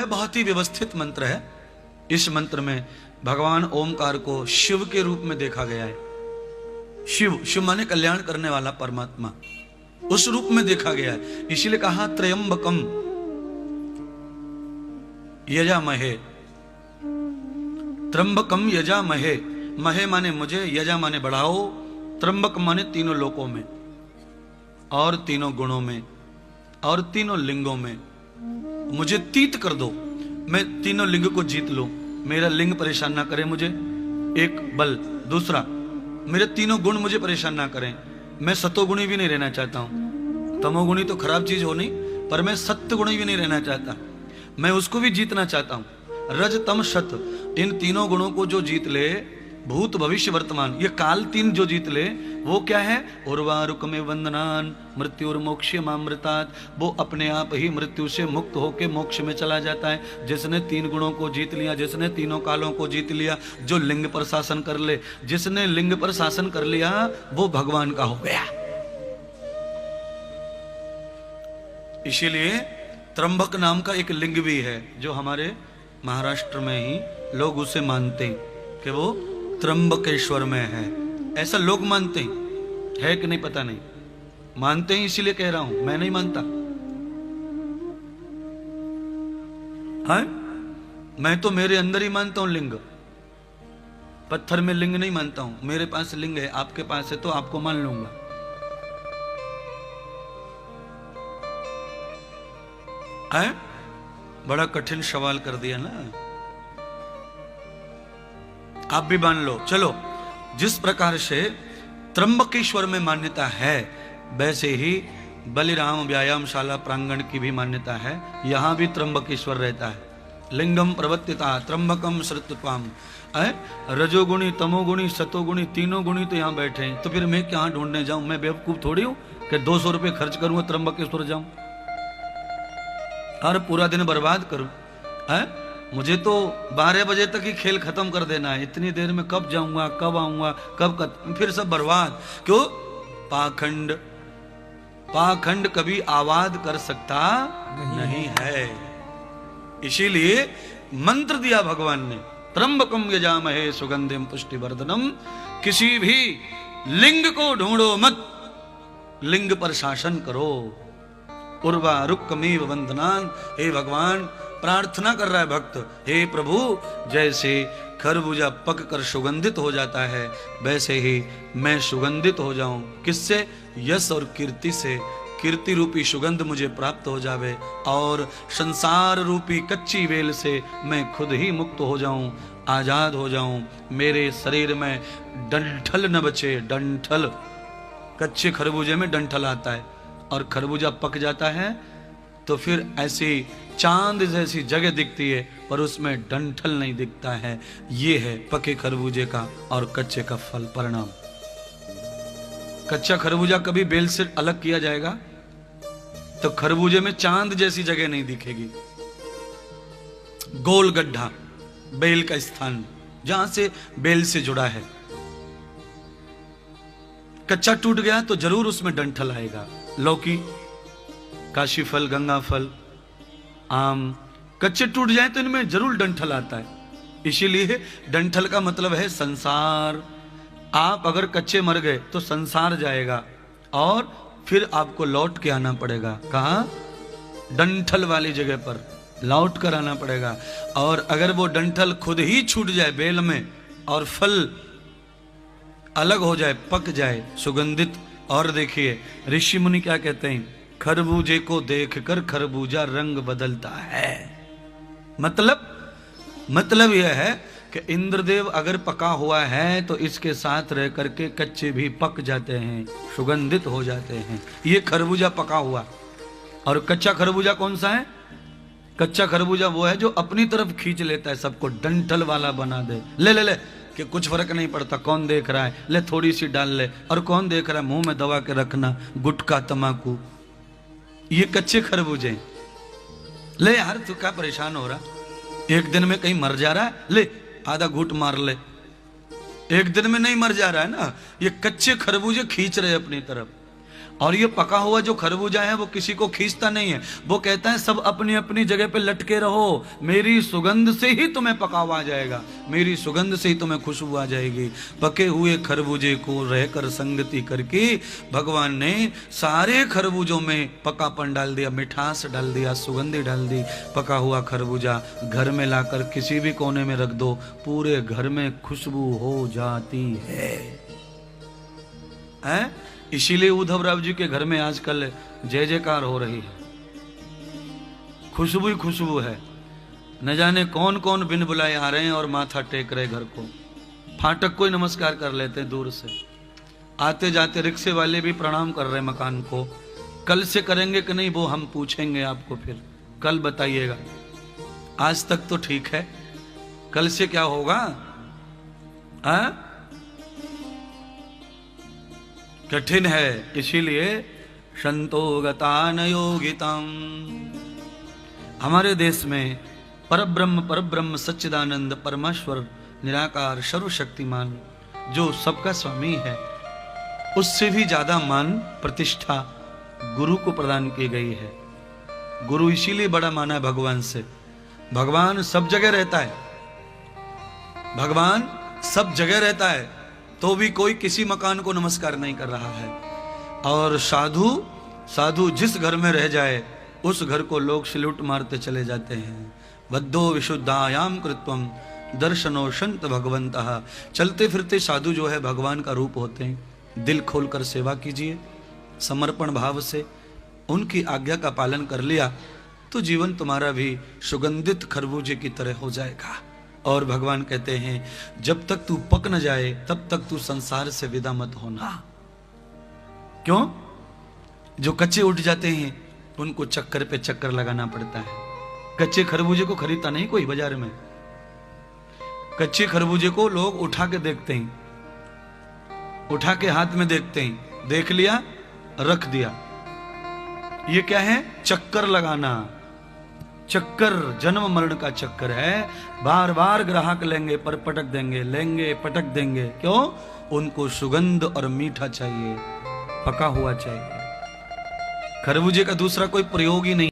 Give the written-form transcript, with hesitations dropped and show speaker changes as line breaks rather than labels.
बहुत ही व्यवस्थित मंत्र है। इस मंत्र में भगवान ओमकार को शिव के रूप में देखा गया है। शिव, शिव माने कल्याण करने वाला परमात्मा, उस रूप में देखा गया है। इसीलिए कहा त्रयंबकम यजामहे, त्र्यंबकम यजामहे। महे माने मुझे, यजा माने बढ़ाओ, त्र्यंबक माने तीनों लोकों में और तीनों गुणों में और तीनों लिंगों में मुझे तीत कर दो, मैं तीनों लिंग को जीत लूं, मेरा लिंग परेशान ना करे मुझे, एक बल, दूसरा मेरे तीनों गुण मुझे परेशान ना करें। मैं सतोगुणी भी नहीं रहना चाहता हूं, तमोगुणी तो खराब चीज हो नहीं, पर मैं सत्य गुणी भी नहीं रहना चाहता, मैं उसको भी जीतना चाहता हूं। रज तम सत, इन तीनों गुणों को जो जीत ले, भूत भविष्य वर्तमान, ये काल तीन जो जीत ले, वो क्या है? उर्वारुक में वंदनान मृत्यु मोक्ष मामृतात, वो अपने आप ही मृत्यु से मुक्त होके मोक्ष में चला जाता है। जिसने तीन गुणों को जीत लिया, जिसने तीनों कालों को जीत लिया, जो लिंग पर शासन कर ले, जिसने लिंग पर शासन कर लिया, वो भगवान का हो गया। इसीलिए त्र्यंबक नाम का एक लिंग भी है, जो हमारे महाराष्ट्र में ही लोग उसे मानते हैं कि वो त्र्यंबकेश्वर में है। ऐसा लोग मानते हैं, है कि नहीं पता नहीं, मानते हैं, इसीलिए कह रहा हूं, मैं नहीं मानता। हाँ, मैं तो मेरे अंदर ही मानता हूं लिंग, पत्थर में लिंग नहीं मानता हूं। मेरे पास लिंग है, आपके पास है तो आपको मान लूंगा। है? बड़ा कठिन सवाल कर दिया ना, आप भी मान लो। चलो, जिस प्रकार से त्र्यंबकेश्वर में मान्यता है, वैसे ही बलिराम व्यायामशाला प्रांगण की भी मान्यता है। यहां भी त्र्यंबकेश्वर रहता है। लिंगम प्रवर्तिता त्र्यंबकम श्रुत्वाम। रजोगुणी, तमोगुणी, सतोगुणी, तीनों गुणी तो यहां बैठे हैं, तो फिर मैं क्या ढूंढने जाऊं? मैं बेवकूफ थोड़ी हूं कि 200 रुपए खर्च करूंगा त्र्यंबकेश्वर जाऊं और पूरा दिन बर्बाद करूं। मुझे तो 12 बजे तक ही खेल खत्म कर देना है, इतनी देर में कब जाऊंगा, कब आऊंगा, फिर सब बर्बाद। क्यों? पाखंड, पाखंड कभी आवाज कर सकता नहीं है। इसीलिए मंत्र दिया भगवान ने, त्र्यंबकम यजामहे सुगंधिम पुष्टिवर्धनम। किसी भी लिंग को ढूंढो मत, लिंग पर शासन करो। उर्वारुकमेव वंदनान। हे भगवान, प्रार्थना कर रहा है भक्त, हे प्रभु, जैसे खरबूजा पक कर सुगंधित हो जाता है, वैसे ही मैं सुगंधित हो जाऊं। किससे? यश और कीर्ति से। कीर्ति रूपी सुगंध मुझे प्राप्त हो जावे और संसार रूपी कच्ची वेल से मैं खुद ही मुक्त हो जाऊं, आजाद हो जाऊं। मेरे शरीर में डंठल न बचे। डंठल, कच्चे खरबूजे में डंठल आता है और खरबूजा पक जाता है तो फिर ऐसी चांद जैसी जगह दिखती है, पर उसमें डंठल नहीं दिखता है। ये है पके खरबूजे का और कच्चे का फल परिणाम। कच्चा खरबूजा कभी बेल से अलग किया जाएगा तो खरबूजे में चांद जैसी जगह नहीं दिखेगी। गोल गड्ढा, बेल का स्थान जहां से बेल से जुड़ा है। कच्चा टूट गया तो जरूर उसमें डंठल आएगा। लौकी, काशी फल, गंगा फल, आम, कच्चे टूट जाए तो इनमें जरूर डंठल आता है। इसीलिए डंठल का मतलब है संसार। आप अगर कच्चे मर गए तो संसार जाएगा और फिर आपको लौट के आना पड़ेगा। कहां? डंठल वाली जगह पर लौट कर आना पड़ेगा। और अगर वो डंठल खुद ही छूट जाए बेल में और फल अलग हो जाए, पक जाए, सुगंधित। और देखिए ऋषि मुनि क्या कहते हैं, खरबूजे को देखकर खरबूजा रंग बदलता है। मतलब यह है कि इंद्रदेव अगर पका हुआ है तो इसके साथ रह करके कच्चे भी पक जाते हैं, सुगंधित हो जाते हैं। ये खरबूजा पका हुआ। और कच्चा खरबूजा कौन सा है? कच्चा खरबूजा वो है जो अपनी तरफ खींच लेता है, सबको डंठल वाला बना दे। ले ले ले कि कुछ फर्क नहीं पड़ता, कौन देख रहा है, ले थोड़ी सी डाल ले, और कौन देख रहा है, मुंह में दबा के रखना, गुटखा तमाकू। ये कच्चे खरबूजे। ले यार, तू क्या परेशान हो रहा, एक दिन में कहीं मर जा रहा है, ले आधा घूट मार ले। एक दिन में नहीं मर जा रहा है ना, ये कच्चे खरबूजे खींच रहे अपनी तरफ। और ये पका हुआ जो खरबूजा है वो किसी को खींचता नहीं है, वो कहता है सब अपनी अपनी जगह पे लटके रहो, मेरी सुगंध से ही तुम्हें पका हुआ आ जाएगा, मेरी सुगंध से ही तुम्हें खुशबू आ जाएगी। पके हुए खरबूजे को रहकर संगति करके भगवान ने सारे खरबूजों में पकापन डाल दिया, मिठास डाल दिया, सुगंधी डाल दी। पका हुआ खरबूजा घर में लाकर किसी भी कोने में रख दो, पूरे घर में खुशबू हो जाती है। इसीलिए उद्धव राव जी के घर में आजकल जय जयकार हो रही है, खुशबू ही खुशबू है। न जाने कौन कौन बिन बुलाए आ रहे हैं और माथा टेक रहे घर को, फाटक को ही नमस्कार कर लेते हैं दूर से, आते जाते रिक्शे वाले भी प्रणाम कर रहे हैं मकान को। कल से करेंगे कि नहीं वो हम पूछेंगे आपको, फिर कल बताइएगा। आज तक तो ठीक है, कल से क्या होगा? कठिन है। इसीलिए संतोगतान योगितम। हमारे देश में परब्रह्म सच्चिदानंद परमेश्वर निराकार सर्वशक्तिमान जो सबका स्वामी है, उससे भी ज्यादा मान प्रतिष्ठा गुरु को प्रदान की गई है। गुरु इसीलिए बड़ा माना है भगवान से। भगवान सब जगह रहता है, भगवान सब जगह रहता है, तो भी कोई किसी मकान को नमस्कार नहीं कर रहा है। और साधु जिस घर में रह जाए उस घर को लोग सल्यूट मारते चले जाते हैं। बद्धो विशुद्धायाम कृत्वम दर्शनो संत भगवंतः। चलते फिरते साधु जो है भगवान का रूप होते हैं। दिल खोलकर सेवा कीजिए, समर्पण भाव से उनकी आज्ञा का पालन कर लिया तो जीवन तुम्हारा भी सुगंधित खरबूजे की तरह हो जाएगा। और भगवान कहते हैं जब तक तू पक न जाए तब तक तू संसार से विदा मत होना। क्यों? जो कच्चे उठ जाते हैं उनको चक्कर पे चक्कर लगाना पड़ता है। कच्चे खरबूजे को खरीदता नहीं कोई बाजार में। कच्चे खरबूजे को लोग उठा के देखते हैं, उठा के हाथ में देखते हैं, देख लिया रख दिया। ये क्या है? चक्कर लगाना। चक्कर जन्म मरण का चक्कर है। बार बार ग्राहक लेंगे पर पटक देंगे, लेंगे पटक देंगे। क्यों? उनको सुगंध और मीठा चाहिए, पका हुआ चाहिए। खरबूजे का दूसरा कोई प्रयोग ही नहीं।